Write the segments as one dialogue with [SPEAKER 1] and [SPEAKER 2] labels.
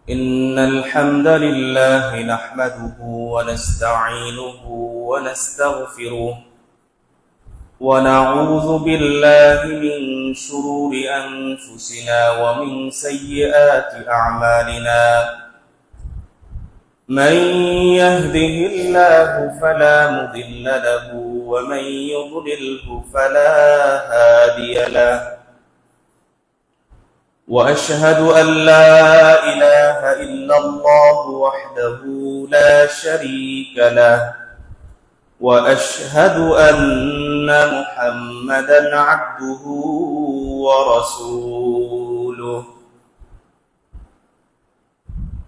[SPEAKER 1] إن الحمد لله نحمده ونستعينه ونستغفره ونعوذ بالله من شرور أنفسنا ومن سيئات أعمالنا من يهده الله فلا مضل له ومن يضلله فلا هادي له وأشهد أن لا إله إلا الله وحده لا شريك له وأشهد أن محمدا عبده ورسوله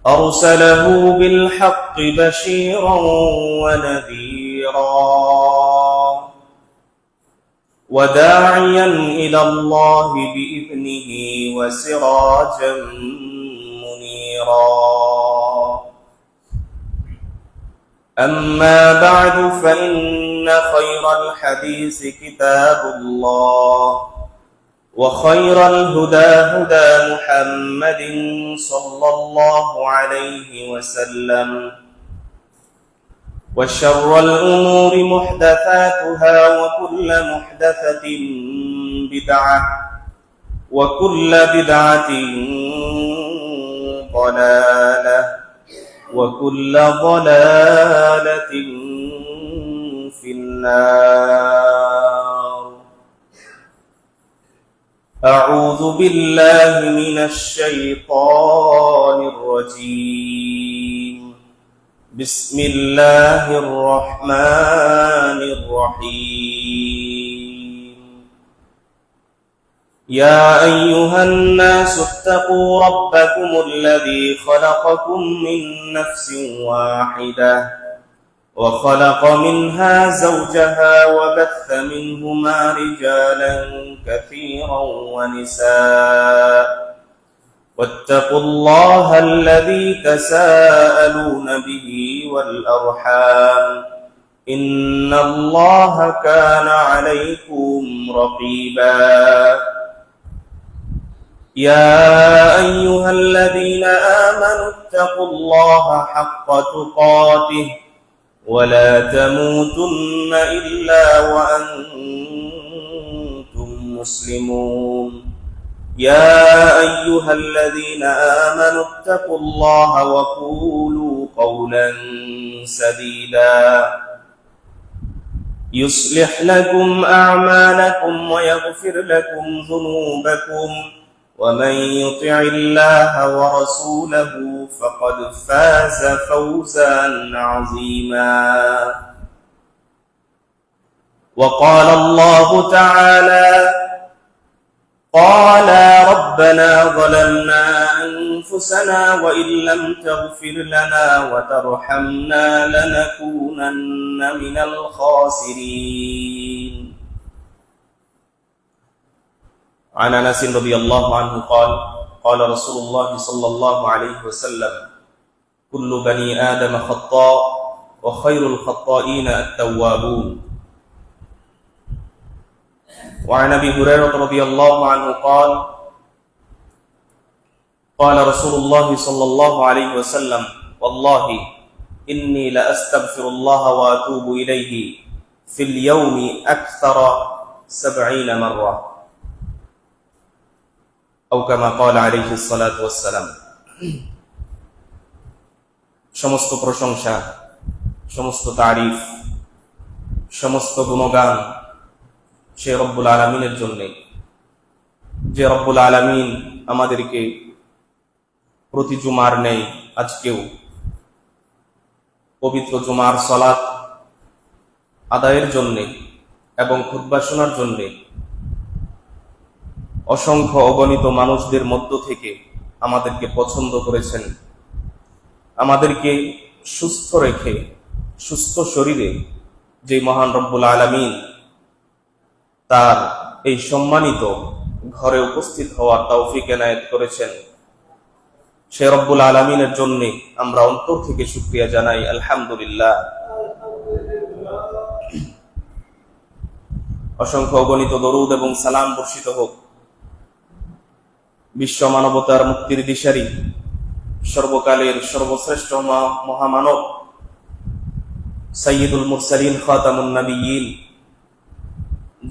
[SPEAKER 1] أرسله بالحق بشيرا ونذيرا وداعيا إلى الله بإذنه وسراجا منيرا أما بعد فإن خير الحديث كتاب الله وخير الهدى هدى محمد صلى الله عليه وسلم وشر الأمور محدثاتها وكل محدثة بدعة وكل بدعة ضلالة وكل ضلالة في النار. أعوذ بالله من الشيطان الرجيم. بسم الله الرحمن الرحيم. يا أيها الناس اتقوا ربكم الذي خلقكم من نفس واحدة وخلق منها زوجها وبث منهما رجالا كثيرا ونساء واتقوا الله الذي تساءلون به والأرحام إن الله كان عليكم رقيبا. يا أيها الذين آمنوا اتقوا الله حق تقاته ولا تموتن إلا وأنتم مسلمون. يا أيها الذين آمنوا اتقوا الله وقولوا قولا سديدا يصلح لكم أعمالكم ويغفر لكم ذنوبكم ومن يطع الله ورسوله فقد فاز فوزا عظيما. وقال الله تعالى قال ربنا ظلمنا أنفسنا وإن لم تغفر لنا وترحمنا لنكونن من الخاسرين. عن أنس رضي الله عنه قال قال رسول الله صلى الله عليه وسلم كل بني آدم خطاء وخير الخطائين التوابون. وعن أبي هريرة رضي الله عنه قال قال رسول الله صلى الله عليه وسلم والله إني لأستغفر الله وأتوب إليه في اليوم أكثر 70 مرة أو كما قال عليه الصلاة والسلام. সমস্ত প্রশংসা, সমস্ত তারিফ, সমস্ত গুণগান সে রব্বুল আলামিনের জন্য, যে রব্বুল আলামিন আমাদেরকে প্রতি জুমার নেই আজকেও পবিত্র জুমার সালাত আদায়ের জন্য এবং খুতবা শোনার জন্য অসংখ্য অগণিত মানুষদের মধ্য থেকে আমাদেরকে পছন্দ করেছেন। আমাদেরকে সুস্থ রেখে সুস্থ শরীরে যে মহান রব্বুল আলামিন তার এই সম্মানিত ঘরে উপস্থিত হওয়ার তৌফিক এনায়েত করেছেন, সে রব্বুল আলামিনের জন্য আমরা অন্তর থেকে শুকরিয়া জানাই আলহামদুলিল্লাহ। অসংখ্য অগণিত দরুদ এবং সালাম বর্ষিত হোক বিশ্ব মানবতার মুক্তির দিশারি সর্বকালের সর্বশ্রেষ্ঠ মহামানব সাইয়্যিদুল মুরসালিন খাতামুন নবিয়্যিন,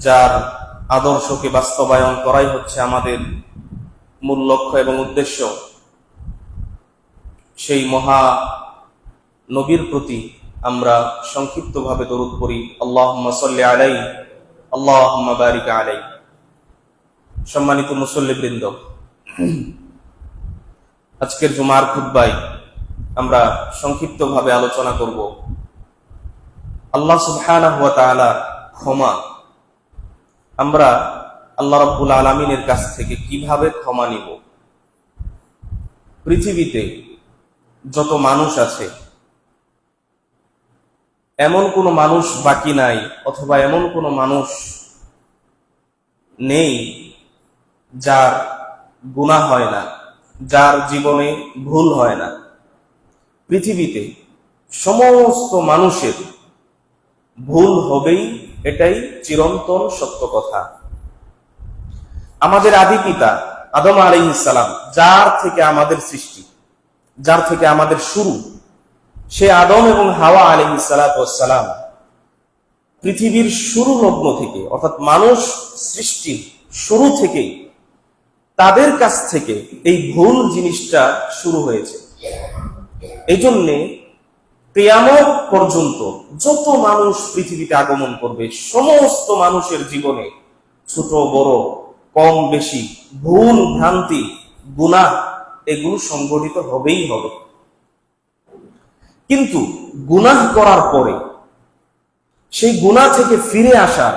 [SPEAKER 1] যার আদর্শকে বাস্তবায়ন করাই হচ্ছে আমাদের মূল লক্ষ্য এবং উদ্দেশ্য, সেই মহা নবীর প্রতি আমরা সংক্ষিপ্তভাবে দরুদ পড়ি। আল্লাহুম্মা সাল্লি আলাইহি, আল্লাহুম্মা বারিক আলাইহি। সম্মানিত মুসল্লিবৃন্দ, আজকের জুমার খুতবায় আমরা সংক্ষিপ্তভাবে আলোচনা করব আল্লাহ সুবহানাহু ওয়া তাআলার ক্ষমা। আমরা আল্লাহ রাব্বুল আলামিনের কাছ থেকে কিভাবে ক্ষমা নিব। পৃথিবীতে যত মানুষ আছে, এমন কোনো মানুষ বাকি নাই, অথবা এমন কোনো মানুষ নেই যার গুনাহ হয় না, যার জীবনে ভুল হয় না। পৃথিবীতে সমস্ত মানুষের ভুল হবেই, এটাই চিরন্তন সত্য কথা। আমাদের আদি পিতা আদম আলাইহিস সালাম, যার থেকে আমাদের সৃষ্টি, যার থেকে আমাদের শুরু, সে আদম এবং হাওয়া আলাইহিস সালাম পৃথিবীর শুরু লগ্ন থেকে, অর্থাৎ মানুষ সৃষ্টির শুরু থেকেই তাদের কাছ থেকে এই ভুল জিনিসটা শুরু হয়েছে। এই জন্যে কিয়ামত পর্যন্ত যত মানুষ পৃথিবীতে আগমন করবে, সমস্ত মানুষের জীবনে ছোট বড় কম বেশি ভুল ভ্রান্তি গুনাহ এগুলো সংঘটিত হবেই হবে। কিন্তু গুনাহ করার পরে সেই গুনাহ থেকে ফিরে আসা,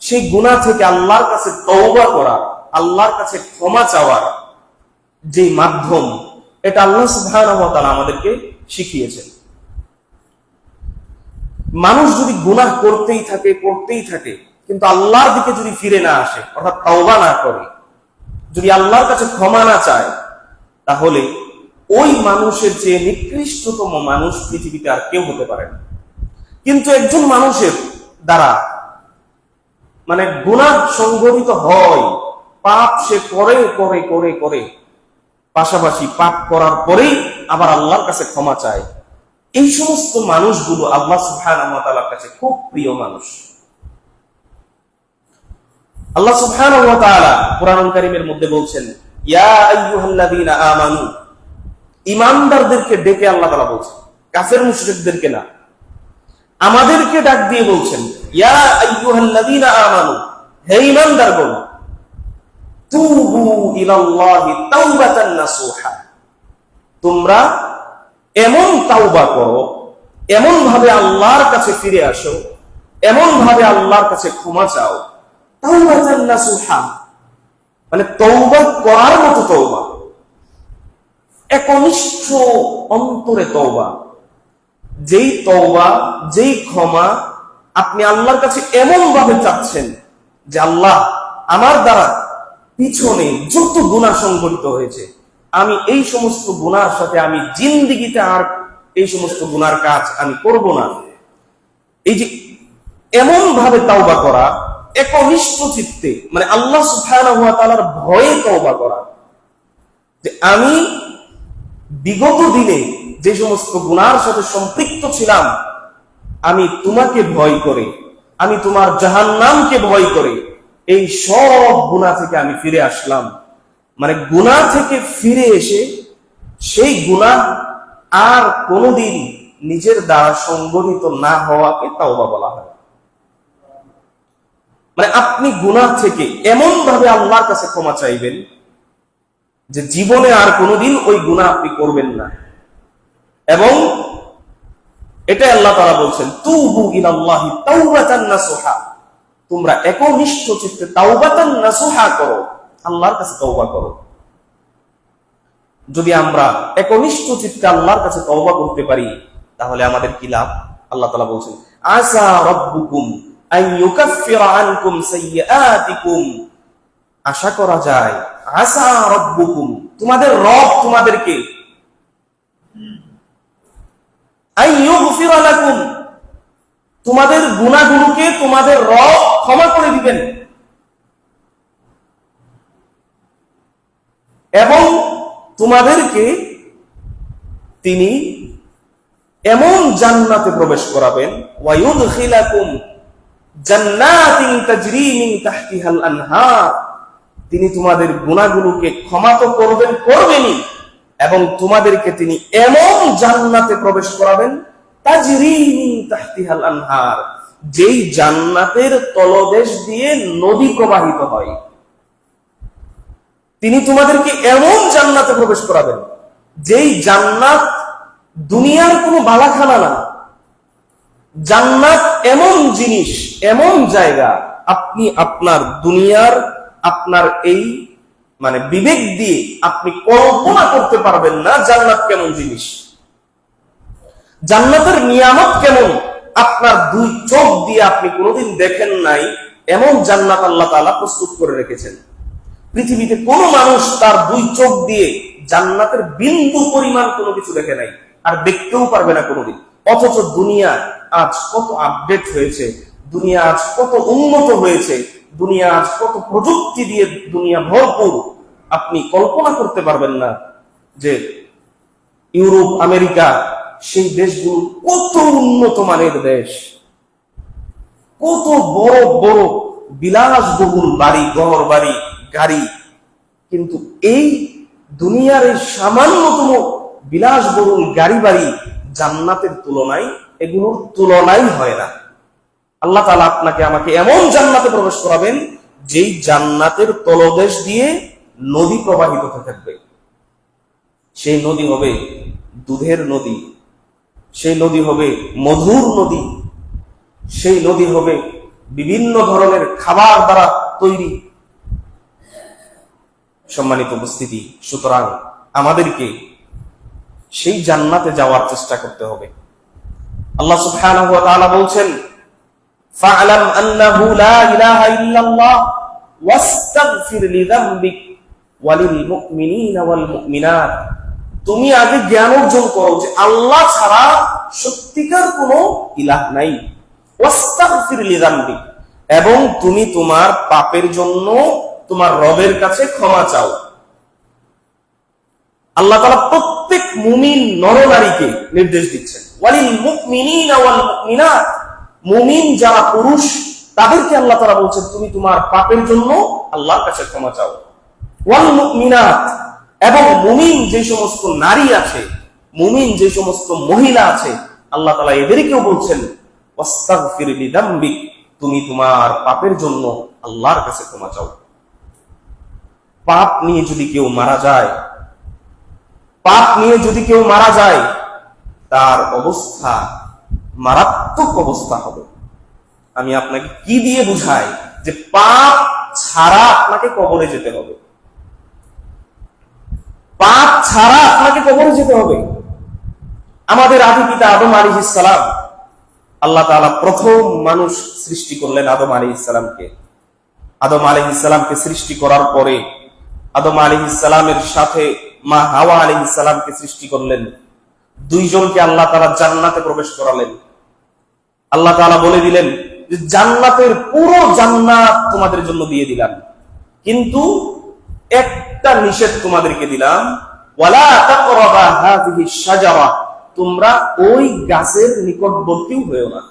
[SPEAKER 1] সেই গুনাহ থেকে আল্লাহর কাছে তওবা করা, আল্লাহর কাছে ক্ষমা চাওয়ার যে মাধ্যম, এটা আল্লাহ সুবহানাহু ওয়া তাআলা আমাদেরকে শিখিয়েছেন। মানুষ যদি গুনাহ করতেই থাকে কিন্তু আল্লাহর দিকে যদি ফিরে না আসে, অর্থাৎ তওবা না করে, যদি আল্লাহর কাছে ক্ষমা না চায়, তাহলে ওই মানুষের চেয়ে নিকৃষ্টতম মানুষ পৃথিবীতে আর কেউ হতে পারে না। কিন্তু একজন মানুষের দ্বারা গুনাহ সংঘটিত হয়, পাপ সে করে পাশাপাশি পাপ করার পরেই আবার আল্লাহর কাছে ক্ষমা চায়, এই সমস্ত মানুষগুলো আল্লাহ সুবহানাহু ওয়া তাআলার কাছে খুব প্রিয় মানুষ। আল্লাহ সুবহানাহু ওয়া তাআলা কুরআনুল কারীমের মধ্যে বলছেন, ইয়া আইয়ুহাল্লাযীনা আমানু, ঈমানদারদেরকে ডেকে আল্লাহ তাআলা বলছেন, কাফের মুশরিকদেরকে না, আমাদেরকে ডাক দিয়ে বলছেন, ইয়া আইয়ুহাল্লাযীনা আমানু, হে ঈমানদারগণ, তুবু ইলাল্লাহি তাওবাতান নাসুহা, তোমরা এমন তাওবা করো, এমন ভাবে আল্লাহর কাছে ফিরে আসো, এমন ভাবে আল্লাহর কাছে ক্ষমা চাও। তাওবাতান নাসুহা তওবা করার মতো তওবা, একনিষ্ঠ অন্তরে তওবা, যেই তওবা, যেই ক্ষমা আপনি আল্লাহর কাছে এমন ভাবে চাচ্ছেন যে আল্লাহ, আমার দ্বারা পিছনে যত গুনাহ সংঘটিত হয়েছে, আমি এই সমস্ত গুনার সাথে আমি জিন্দেগিতে আর এই সমস্ত গুনার কাজ আমি করব না। এই যে এমন ভাবে তাওবা করা, একনিষ্ঠ চিত্তে, আল্লাহ সুবহানাহু ওয়া তাআলার ভয়ে তওবা করা, যে আমি বিগত দিনে যে সমস্ত গুনার সাথে সম্পৃক্ত ছিলাম, আমি তোমাকে ভয় করে, আমি তোমার জাহান্নামকে ভয় করে এই সব গুনাহ থেকে আমি ফিরে আসলাম। গুনাহ থেকে ফিরে এসে সেই গুনাহ আর কোনোদিন নিজের দ্বারা সংগঠিত না হওয়াকে তাওবা বলা হয়। আপনি গুনাহ থেকে এমন ভাবে আল্লাহর কাছে ক্ষমা চাইবেন যে জীবনে আর কোনোদিন ওই গুনাহ আপনি করবেন না। এবং এটা আল্লাহ তাআলা বলছেন, তুবু ইলাল্লাহি তাওবাতান নাসুহা, তোমরা একনিষ্ঠ চিত্তে তাওবাতান নাসুহা করো, আল্লাহর কাছে তওবা করো। যদি আমরা একনিষ্ঠ চিত্তে আল্লাহর কাছে তওবা করতে পারি, তাহলে আমাদের কি লাভ? আল্লাহ তাআলা বলছেন, আসা রাব্বুকুম আন ইউকাফফিরা আনকুম সাইয়্যাতিকুম, আশা করা যায়, আসা রাব্বুকুম, তোমাদের রব তোমাদেরকে, আন ইউগফিরা লাকুম, তোমাদের গুনাহগুলোকে তোমাদের রব ক্ষমা করে দিবেন, এবং তোমাদেরকে তিনি এমন জান্নাতে প্রবেশ করাবেন, ওয়ায়ুদখিলাকুম জান্নাতিন তাজরি মিন তাহতিহাল আনহার, তিনি তোমাদের গুনাহগুলোকে ক্ষমা তো করবেনই, এবং তোমাদেরকে তিনি এমন জান্নাতে প্রবেশ করাবেন তাজরি মিন তাহতিহাল আনহার, যেই জান্নাতের তলদেশ দিয়ে নদী প্রবাহিত হয়। তিনি তোমাদেরকে এমন জান্নাতে প্রবেশ করাবেন যেই জান্নাত দুনিয়ার কোনো বালাখানা না। জান্নাত এমন জিনিস, এমন জায়গা, আপনি আপনার দুনিয়ার আপনার এই বিবেক দিয়ে আপনি কল্পনা করতে পারবেন না জান্নাত কেমন জিনিস, জান্নাতের নিয়ামত কেমন, আপনার দুই চোখ দিয়ে আপনি কোনোদিন দেখেন নাই এমন জান্নাত আল্লাহ তাআলা প্রস্তুত করে রেখেছেন। পৃথিবীতে কোনো মানুষ তার দুই চোখ দিয়ে জান্নাতের বিন্দু পরিমাণ কোনো কিছু দেখে নাই, আর দেখতেও পারবে না কোনোদিন। অথচ দুনিয়া আজ কত আপডেট হয়েছে, দুনিয়া আজ কত উন্নত হয়েছে, দুনিয়া আজ কত প্রযুক্তি দিয়ে দুনিয়া ভরপুর। আপনি কল্পনা করতে পারবেন না যে ইউরোপ, আমেরিকা, সেই দেশগুলো কত উন্নত মানের দেশ, কত বড় বড় বিলাসবহুল বাড়ি, ঘর বাড়ি, গাড়ি। কিন্তু এই দুনিয়ার এই সামান্যতম বিলাসবহুল গাড়ি বাড়ি জান্নাতের তুলনায়, এগুলোর তুলনাই হয় না। আল্লাহ তাআলা আপনাকে আমাকে এমন জান্নাতে প্রবেশ করাবেন যেই জান্নাতের তলদেশ দিয়ে নদী প্রবাহিত থাকবে। সেই নদী হবে দুধের নদী, সেই নদী হবে মধুর নদী, সেই নদী হবে বিভিন্ন ধরনের খাবার দ্বারা তৈরি। সম্মানিত উপস্থিতি, সুতরাং আমাদেরকে সেই জান্নাতে যাওয়ার চেষ্টা করতে হবে। আল্লাহ সুবহানাহু ওয়া তাআলা বলছেন, ফা'লাম আন্নাহু লা ইলাহা ইল্লাল্লাহ ওয়াস্তাগফির লিযামবিক ওয়ালিল মুমিনিনা ওয়াল মুমিনাত। তুমি আগে জ্ঞান অর্জন করো যে আল্লাহ ছাড়া সত্যিকার কোনো ইলাহ নাই। ওয়াস্তাগফির লিযামবিক, এবং তুমি তোমার পাপের জন্য তোমার রবের কাছে ক্ষমা চাও। আল্লাহ তাআলা প্রত্যেক মুমিন নরনারীকে নির্দেশ দিচ্ছেন, ওয়ালিল মুমিনিনা ওয়াল মুমিনাত, মুমিন যারা পুরুষ তাদেরকে আল্লাহ তাআলা বলছেন তুমি তোমার পাপের জন্য আল্লাহর কাছে ক্ষমা চাও। ওয়াল মুমিনাত, এবং মুমিন যে সমস্ত নারী আছে, মুমিন যে সমস্ত মহিলা আছে, আল্লাহ তাআলা এদেরকেও বলছেন ওয়াস্তাগফির লিযামবিক, তুমি তোমার পাপের জন্য আল্লাহর কাছে ক্ষমা চাও। পাপ নিয়ে যদি কেউ মারা যায়, পাপ নিয়ে যদি কেউ মারা যায়, তার অবস্থা মারাত্মক অবস্থা হবে। আমি আপনাকে কি দিয়ে বুঝাই যে পাপ ছাড়া আপনাকে কবরে যেতে হবে, পাপ ছাড়া আপনাকে কবরে যেতে হবে। আমাদের আদি পিতা আদম আলাইহিস সালাম, আল্লাহ তাআলা প্রথম মানুষ সৃষ্টি করলেন আদম আলাইহিস সালামকে। আদম আলাইহিস সালামকে সৃষ্টি করার পরে আদম আলাইহিস সালামের সাথে মা হাওয়া আলাইহিস সালামকে সৃষ্টি করলেন। দুইজনকে আল্লাহ তাআলা জান্নাতে প্রবেশ করালেন। আল্লাহ তাআলা বলে দিলেন যে জান্নাতের পুরো জান্নাত তোমাদের জন্য দিয়ে দিলাম, কিন্তু একটা নিষেধ তোমাদেরকে দিলাম, ওয়ালা তাকরাবা হাযিহি শাজারা, তোমরা ওই গাছের নিকটবর্তী হয়ো না।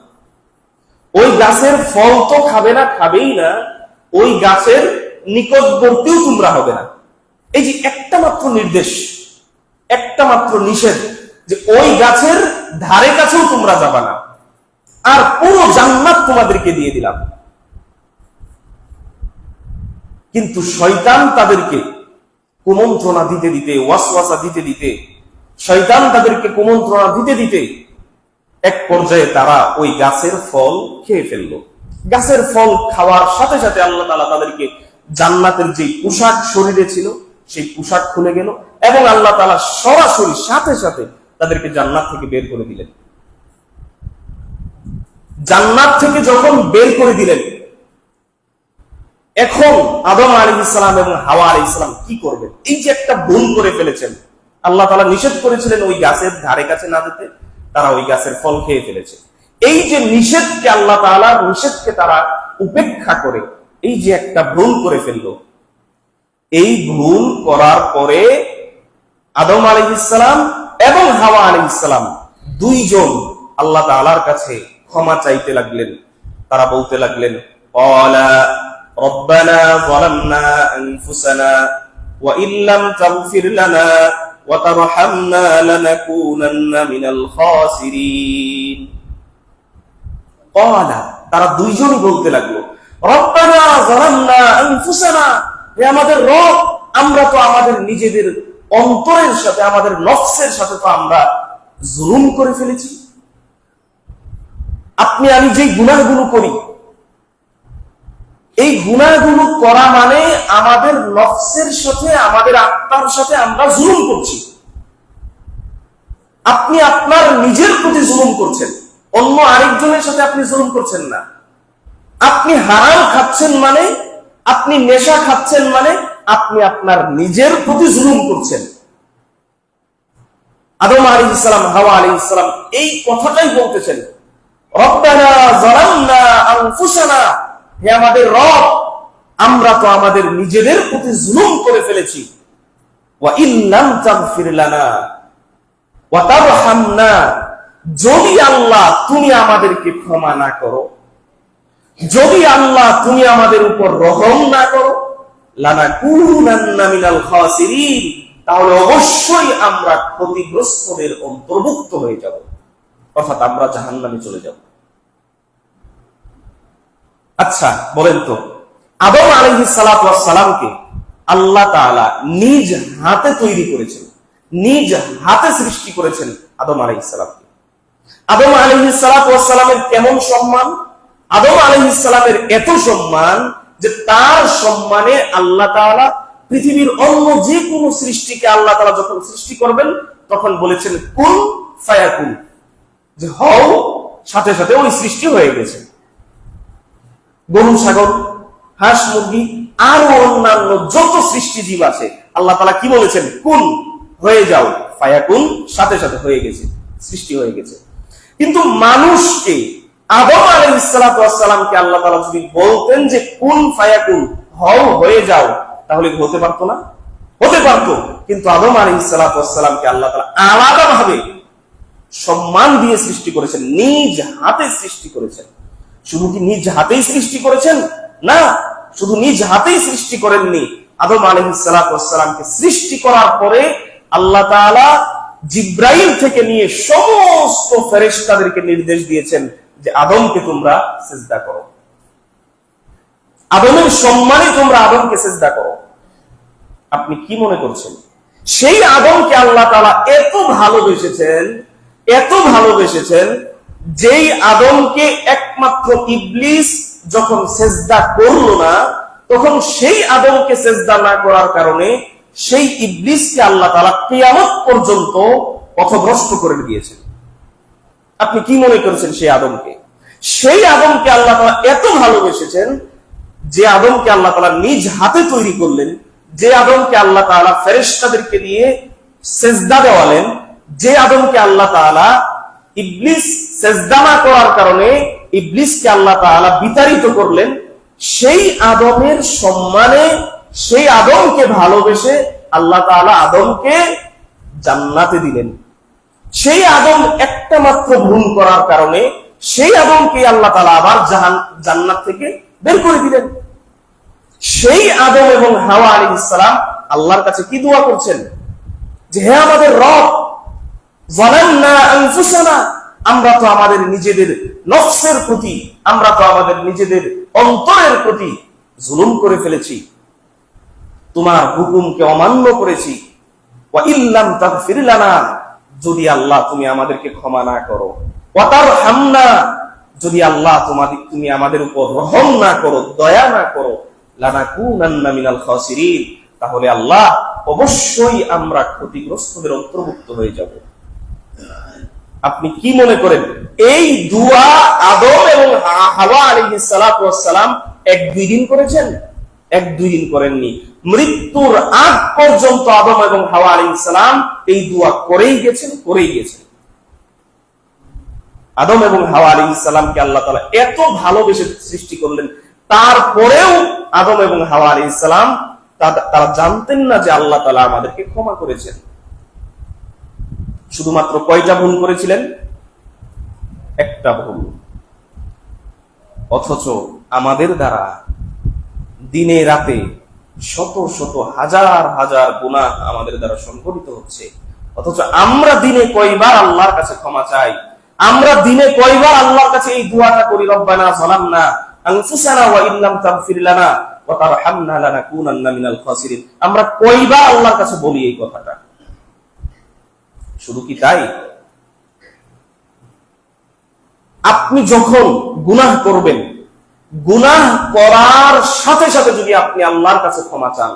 [SPEAKER 1] ওই গাছের ফল তো খাবে না, খাবেই না, ওই গাছের নিকটবর্তীও তোমরা হবে না। এই যে একটা মাত্র নির্দেশ, একটা মাত্র নিষেধ, যে ওই গাছের ধারে কাছেও তোমরা যাবা না, আর পুরো জান্নাত তোমাদেরকে দিয়ে দিলাম। কিন্তু শয়তান তাদেরকে কুমন্ত্রণা দিতে দিতে, ওয়াসওয়াসা দিতে দিতে, শয়তান তাদেরকে কুমন্ত্রণা দিতে দিতে এক পর্যায়ে তারা ওই গাছের ফল খেয়ে ফেললো। গাছের ফল খাওয়ার সাথে সাথে আল্লাহ তাআলা তাদেরকে জান্নাতের যে পোশাক শরীরে ছিল সেই পোশাক খুলে গেল, এবং আল্লাহ তাআলা সরাসরি সাথে সাথে তাদেরকে জান্নাত থেকে বের করে দিলেন। জান্নাত থেকে যখন বের করে দিলেন, এখন আদম আলাইহিস সালাম এবং হাওয়া আলাইহিস সালাম কি করবেন? এই যে একটা ভুল করে ফেলেছেন, আল্লাহ তাআলা নিষেধ করেছিলেন ওই গাছের ধারে কাছে না যেতে, তারা ওই গাছের ফল খেয়ে ফেলেছে। এই যে নিষেধকে আল্লাহ তাআলার নিষেধকে তারা উপেক্ষা করে এই যে একটা ভুল করে ফেললো, এই ভুল করার পরে আদম আলাইহিস সালাম এবং হাওয়া আলাইহিস সালাম দুইজন আল্লাহ তাআলার কাছে ক্ষমা চাইতে লাগলেন। তারা বলতে লাগলেন, ক্বালা রব্বানা যালামনা আনফুসানা ওয়া ইল্লাম তাগফির লানা ওয়া তারহামনা লানাকুনান্না মিনাল খাসিরিন। ক্বালা, তারা দুইজনই বলতে লাগলো, রব্বানা যালামনা আনফুসানা, হে আমাদের রব, আমরা তো আমাদের নিজেদের অন্তরের সাথে, আমাদের নফসের সাথে তো আমরা জুলুম করে ফেলেছি। আপনি আমি যে গুনাহগুলো করি, এই গুনাহগুলো করা মানে আমাদের নফসের সাথে, আমাদের আত্মার সাথে আমরা জুলুম করছি। আপনি আপনার নিজের প্রতি জুলুম করছেন, অন্য আরেকজনের সাথে আপনি জুলুম করছেন না। আপনি হারাম খাচ্ছেন মানে, আপনি নেশা খাচ্ছেন মানে আপনি আপনার নিজের প্রতি জুলুম করছেন। আদম আলাইহিস সালাম, হাওয়া আলাইহিস সালাম এই কথাটাই বলতেছেন, রব্বানা যালামনা আনফুসানা, হে আমাদের রব, আমরা তো আমাদের নিজেদের প্রতি জুলুম করে ফেলেছি। ওয়া ইল্লাম তাগফির লানা ওয়া তারহামনা, যদি আল্লাহ তুমি আমাদেরকে ক্ষমা না করো, যদি আল্লাহ তুমি আমাদের উপর রহম না করো, লানাকুনান্না মিনাল খাসিরিন, তাহলে অবশ্যই আমরা ক্ষতিগ্রস্তদের অন্তর্ভুক্ত হয়ে যাব, অর্থাৎ আমরা জাহান্নামে চলে যাব। আচ্ছা বলেন তো, আদম আলাইহিস সালাতু ওয়াস সালামকে আল্লাহ তাআলা নিজ হাতে তৈরি করেছেন, নিজ হাতে সৃষ্টি করেছেন আদম আলাইহিস সালামকে। আদম আলাইহিস সালাতু ওয়াস সালামের কেমন সম্মান! আদম আলাইহিস সালামের এত সম্মান যে তার সম্মানে আল্লাহ তাআলা পৃথিবীর অন্য যে কোনো সৃষ্টিকে আল্লাহ তাআলা যখন সৃষ্টি করবেন তখন বলেছেন কুন ফায়াকুন, যে হও, সাথে সাথে ওই সৃষ্টি হয়ে গেছে। গরু, ছাগল, হাঁস, মুরগি আরো অন্যান্য যত সৃষ্টি জীব আছে আল্লাহ তাআলা কি বলেছেন? কুন, হয়ে যাও, ফায়াকুন, সাথে সাথে হয়ে গেছে, সৃষ্টি হয়ে গেছে। কিন্তু মানুষকে, আদম আলাইহিস সালাতু ওয়াস সালামকে আল্লাহ তাআলা যদি বলতেন যে কুন ফায়াকুন, হও, হয়ে যাও, তাহলে হতে পারতো না? হতে পারতো। কিন্তু আদম আলাইহিস সালাতু ওয়াস সালামকে আল্লাহ তাআলা আলাদাভাবে সম্মান দিয়ে সৃষ্টি করেছেন, নিজ হাতে সৃষ্টি করেছেন। শুধু কি নিজ হাতেই সৃষ্টি করেছেন? না, শুধু নিজ হাতেই সৃষ্টি করেননি। আদম আলাইহিস সালাতু ওয়াস সালামকে সৃষ্টি করার পরে আল্লাহ তাআলা জিবরাইল থেকে নিয়ে সমস্ত ফেরেশতাদেরকে নির্দেশ দিয়েছেন যে আদমকে তোমরা সিজদা করো, আদমের সম্মানে তোমরা আদমকে সিজদা করো। আপনি কি মনে করছেন সেই আদমকে আল্লাহ তাআলা এত ভালোবেসেছেন, এত ভালোবেসেছেন, যেই আদমকে একমাত্র ইবলিস যখন সিজদা করলো না, তখন সেই আদমকে সিজদা না করার কারণে সেই ইবলিসকে আল্লাহ তাআলা কিয়ামত পর্যন্ত পথভ্রষ্ট করে দিয়েছেন। আপনি কি মনে করছেন সেই আদমকে? সেই আদমকে আল্লাহ তাআলা এত ভালোবেসেছেন, যে আদমকে আল্লাহ তাআলা নিজ হাতে তৈরি করলেন, যে আদমকে আল্লাহ তাআলা ফেরেশতাদেরকে দিয়ে সিজদা দেওয়ালেন, যে আদমকে আল্লাহ তাআলা ইবলিস সিজদা না করার কারণে ইবলিসকে আল্লাহ তাআলা বিতাড়িত করলেন, সেই আদমের সম্মানে, সেই আদমকে ভালোবেসে আল্লাহ তাআলা আদমকে জান্নাতে দিলেন। সেই আদম একটা মাত্র ভুল করার কারণে সেই আদমকে আল্লাহ তাআলা আবার জান্নাত থেকে বের করে দিলেন। সেই আদম এবং হাওয়া আলাইহিস সালাম আল্লাহর কাছে কি দোয়া করছেন? যে হে আমাদের রব, যালামনা আনফুসানা, আমরা তো আমাদের নিজেদের নফসের প্রতি, আমরা তো আমাদের নিজেদের অন্তরের প্রতি জুলুম করে ফেলেছি, তোমার হুকুমকে অমান্য করেছি। ওয়া ইল্লাম তাগফির লানা, যদি আল্লাহ তুমি আমাদেরকে ক্ষমা না করো, ওয়া তারহামনা, যদি আল্লাহ তুমি আমাদের উপর রহম না করো, দয়া না করো, লানাকুনান্না মিনাল খাসিরিন, তাহলে আল্লাহ অবশ্যই আমরা ক্ষতিগ্রস্তদের অন্তর্ভুক্ত হয়ে যাব। আপনি কি মনে করেন এই দুয়া আদম এবং হাওয়া আলাইহিস সালাতু ওয়াস সালাম এক দুই দিন করেছেন? এক দুই দিন করেননি। মৃত্যুর আগ পর্যন্ত আদম এবং হাওয়া আলাইহিস সালাম এই দোয়া করেই গেছেন। আদম এবং হাওয়া আলাইহিস সালামকে আল্লাহ তাআলা এত ভালোবেসে সৃষ্টি করলেন, তারপরেও আদম এবং হাওয়া আলাইহিস সালাম তারা জানতেন না যে আল্লাহ তাআলা আমাদেরকে ক্ষমা করেছেন। শুধুমাত্র কয়টা ভুল করেছিলেন? একটা ভুল। অথচ আমাদের দ্বারা দিনে রাতে শত শত হাজার হাজার গুনাহ আমাদের দ্বারা সংঘটিত হচ্ছে। অথচ আমরা দিনে কয়বার আল্লাহর কাছে ক্ষমা চাই? আমরা দিনে কয়বার আল্লাহর কাছে এই দোয়াটা করি, রব্বানা যালামনা আনফুসানা ওয়া ইল্লাম তাগফির লানা ওয়া তারহামনা লানাকুনান্না মিনাল খাসিরিন। আমরা কয়বার আল্লাহর কাছে বলি এই কথাটা? শুধু কি তাই? আপনি যখন গুনাহ করবেন, গুনাহ করার সাথে সাথে যদি আপনি আল্লাহর কাছে ক্ষমা চান,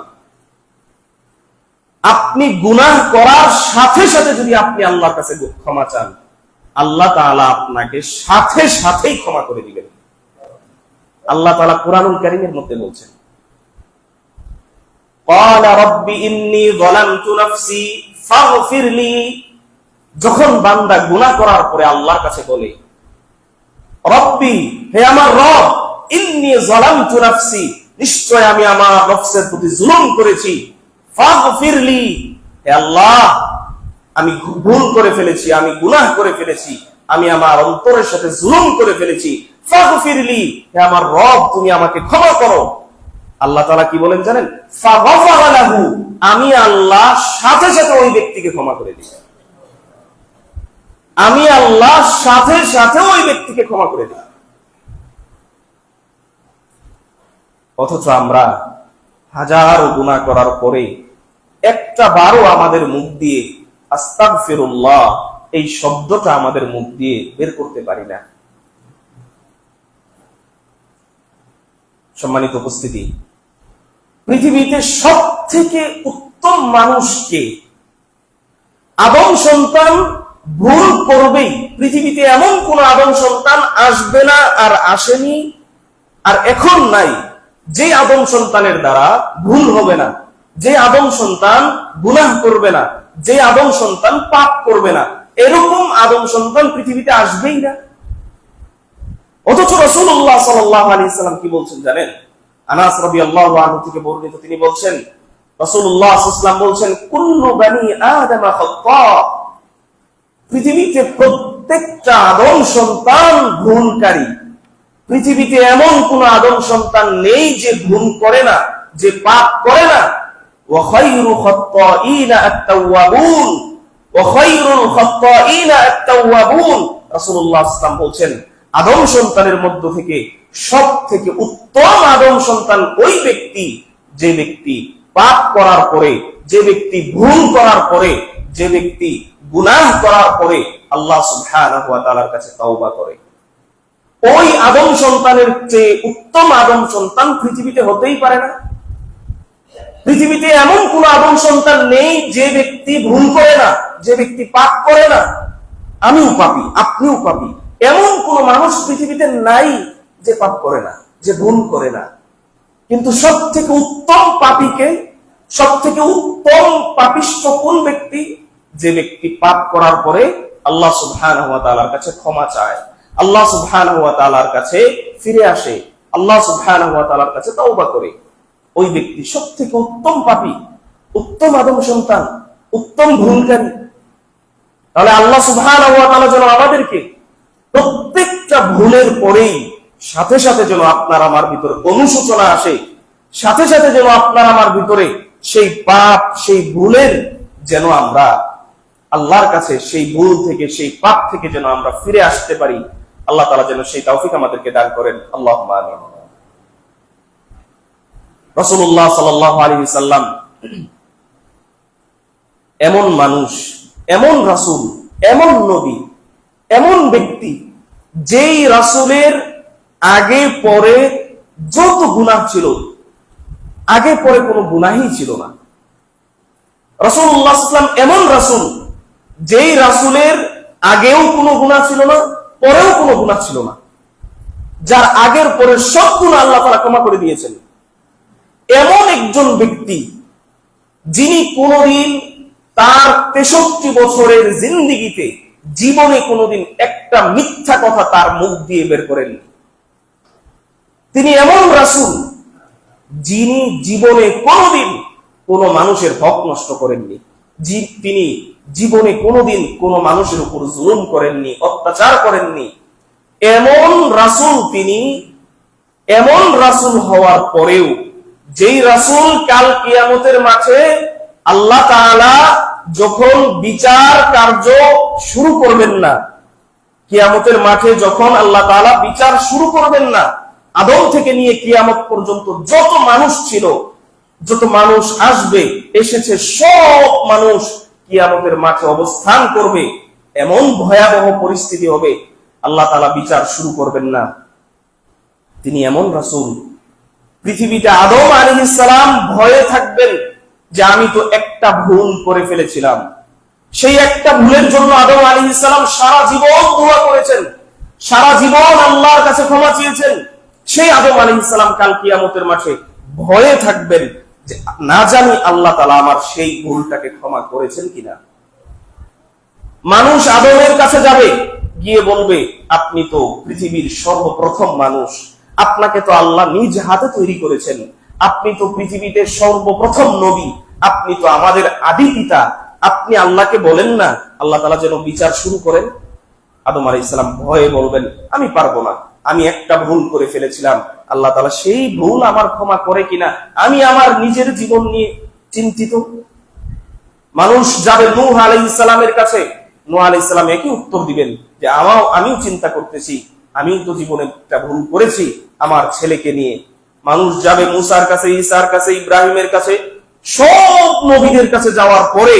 [SPEAKER 1] আপনি গুনাহ করার সাথে সাথে যদি আপনি আল্লাহর কাছে ক্ষমা চান, আল্লাহ তাআলা আপনাকে সাথে সাথেই ক্ষমা করে দিবেন। আল্লাহ তাআলা কুরআনুল কারীমের মধ্যে বলছেন, ক্বালা রাব্বি ইন্নী যালামতু নাফসি ফাগফিরলি। যখন বান্দা গুনাহ করার পরে আল্লাহর কাছে বলে, রব্বি, হে আমার রব, ইন্নী যালামতু নাফসি, নিশ্চয় আমি আমার নফসের প্রতি জুলুম করেছি, ফাগফিরলি, হে আল্লাহ, আমি ভুল করে ফেলেছি, আমি গুনাহ করে ফেলেছি, আমি আমার অন্তরের সাথে জুলুম করে ফেলেছি, ফাগফিরলি, হে আমার রব, তুমি আমাকে ক্ষমা করো। আল্লাহ তাআলা কি বলেন জানেন? ফাগফারা লাহু, আমি আল্লাহ সাথে সাথে ওই ব্যক্তিকে ক্ষমা করে দিই। আমি আল্লাহ সাথে সাথে ওই ব্যক্তিকে ক্ষমা করে দিই। অথচ আমরা হাজারো গুনাহ করার পরে একটা বারও আমাদের মুখ দিয়ে আস্তাগফিরুল্লাহ এই শব্দটা আমাদের মুখ দিয়ে বের করতে পারি না। সম্মানিত উপস্থিতি, পৃথিবীতে সব থেকে উত্তম মানুষকে, আদম সন্তান ভুল করবেই। পৃথিবীতে এমন কোন আদম সন্তান আসবে না, আর আসেনি, আর এখন নাই, যে আদম সন্তানের দ্বারা ভুল হবে না, যে আদম সন্তান গুনাহ করবে না, যে আদম সন্তান পাপ করবে না, এরকম আদম সন্তান পৃথিবীতে আসবেই না। অথচ রাসূলুল্লাহ সাল্লাল্লাহু আলাইহি সাল্লাম কি বলছেন জানেন? আনাস রাদিয়াল্লাহু আনহু থেকে বর্ণিত, তিনি বলছেন, রাসূলুল্লাহ সাল্লাল্লাহু আলাইহি ওয়াসাল্লাম বলছেন, কুল্লু বানি আদম খাত্তা, পৃথিবীতে প্রত্যেকটা আদম সন্তান ভুলকারী। পৃথিবীতে এমন কোন আদম সন্তান নেই যে ভুল করে না, যে পাপ করে না। ওয়া খায়রু খাত্তাঈনা আত-তাওয়াবুন, ওয়া খায়রুল খাত্তাঈনা আত-তাওয়াবুন। রাসূলুল্লাহ সাল্লাল্লাহু আলাইহি ওয়াসাল্লাম বলছেন, আদম সন্তানের মধ্য থেকে সব থেকে উত্তম আদম সন্তান ওই ব্যক্তি, যে ব্যক্তি পাপ করার পরে, যে ব্যক্তি ভুল করার পরে, যে ব্যক্তি গুনাহ করার পরে আল্লাহ সুবহানাহু ওয়া তাআলার কাছে তওবা করে। ওই আদম সন্তানের চেয়ে উত্তম আদম সন্তান পৃথিবীতে হতেই পারে না। পৃথিবীতে এমন কোন আদম সন্তান নেই যে ব্যক্তি ভুল করে না, যে ব্যক্তি পাপ করে না। আমিও পাপী, আপনিও পাপী, এমন কোন মানুষ পৃথিবীতে নাই যে পাপ করে না, যে ভুল করে না। কিন্তু সব থেকে উত্তম পাপীকে, সব থেকে উত্তম পাপিষ্ঠ কোন ব্যক্তি? যে ব্যক্তি পাপ করার পরে আল্লাহ সুবহানাহু ওয়া তাআলার কাছে ক্ষমা চায়, আল্লাহ সুবহানাহু ওয়া তাআলার কাছে ফিরে আসে, আল্লাহ সুবহানাহু ওয়া তাআলার কাছে তওবা করে। ওই ব্যক্তি সব থেকে উত্তম পাপী, উত্তম আদম সন্তান, উত্তম ভুলকারী। তাহলে আল্লাহ সুবহানাহু ওয়া তাআলা যেন আমাদেরকে প্রত্যেকটা ভুলের পরেই সাথে সাথে যেন আপনার আমার ভিতরে অনুশোচনা আসে, সাথে সাথে যেন আপনার আমার ভিতরে সেই পাপ, সেই ভুলের যেন আমরা আল্লাহর কাছে সেই ভুল থেকে, সেই পাপ থেকে যেন আমরা ফিরে আসতে পারি। আল্লাহ তাআলা যেন সেই তৌফিক আমাদেরকে দান করেন। আল্লাহুম্মা আমিন। রাসূলুল্লাহ সাল্লাল্লাহু আলাইহি ওয়াসাল্লাম এমন মানুষ, এমন রাসূল, এমন নবী, এমন ব্যক্তি, যেই রাসূলের আগে পরে যত গুনাহ ছিল, আগে পরে কোনো গুনাহই ছিল না। রাসূলুল্লাহ সাল্লাল্লাহু আলাইহি ওয়াসাল্লাম এমন রাসূল, যেই রাসূলের আগেও কোনো গুনাহ ছিল না, পরেও কোনো গুনাহ ছিল না, যার আগের পরে সব গুনাহ আল্লাহ তাআলা ক্ষমা করে দিয়েছেন। এমন একজন ব্যক্তি, যিনি কোনদিন তার 63 বছরের জিন্দেগিতে, জীবনে কোনদিন একটা মিথ্যা কথা তার মুখ দিয়ে বের করেননি। তিনি এমন রাসূল, যিনি জীবনে কোনদিন কোন মানুষের হক নষ্ট করেননি। তিনি জীবনে কোনোদিন কোনো মানুষের উপর জুলুম করেননি, অত্যাচার করেননি, এমন রাসূল তিনি, এমন রাসূল হওয়ার পরেও যেই রাসূল কাল কিয়ামতের মাঠে আল্লাহ তাআলা যখন বিচার কার্য শুরু করবেন না, কিয়ামতের মাঠে যখন আল্লাহ তাআলা বিচার শুরু করবেন না, আদম থেকে নিয়ে কিয়ামত পর্যন্ত যত মানুষ ছিল, যত মানুষ আসবে, এসেছে, সব মানুষ কিয়ামতের মাঠে অবস্থান করবে, এমন ভয়াবহ পরিস্থিতি হবে, আল্লাহ তাআলা বিচার শুরু করবেন না। তিনি এমন রাসূল, পৃথিবীতে আদম আলাইহিস সালাম ভয়ে থাকবেন যে আমি তো একটা ভুল করে ফেলেছিলাম। সেই একটা ভুলের জন্য আদম আলাইহিস সালাম সারা জীবন দোয়া করেছেন, সারা জীবন আল্লাহর কাছে ক্ষমা চেয়েছেন। সেই আদম আলাইহিস সালাম কাল কিয়ামতের মাঠে ভয়ে থাকবেন যে না জানি আল্লাহ তাআলা আমার সেই ভুলটাকে ক্ষমা করেছেন কিনা। মানুষ আদমের কাছে যাবে, গিয়ে বলবে আপনি তো পৃথিবীর সর্বপ্রথম মানুষ, আপনাকে তো আল্লাহ নিজ হাতে তৈরি করেছেন, আপনি তো পৃথিবীতে সর্বপ্রথম নবী, আপনি তো আমাদের আদি পিতা, আপনি আল্লাহকে বলেন না আল্লাহ তাআলা যেন বিচার শুরু করেন। আদম আলাইহিস সালাম ভয়ে বলবেন আমি পারবো না, আমি একটা ভুল করে ফেলেছিলাম, আল্লাহ তাআলা সেই ভুল আমার ক্ষমা করে কিনা, আমি আমার নিজের জীবন নিয়ে চিন্তিত। মানুষ যাবে নূহ আলাইহিস সালামের কাছে, নূহ আলাইহিস সালাম একই উত্তর দিবেন যে আমিও চিন্তা করতেছি, আমিও তো জীবনে একটা ভুল করেছি আমার ছেলেকে নিয়ে। মানুষ যাবে মুসার কাছে, ঈসার কাছে, ইব্রাহিমের কাছে, সব নবীদের কাছে যাওয়ার পরে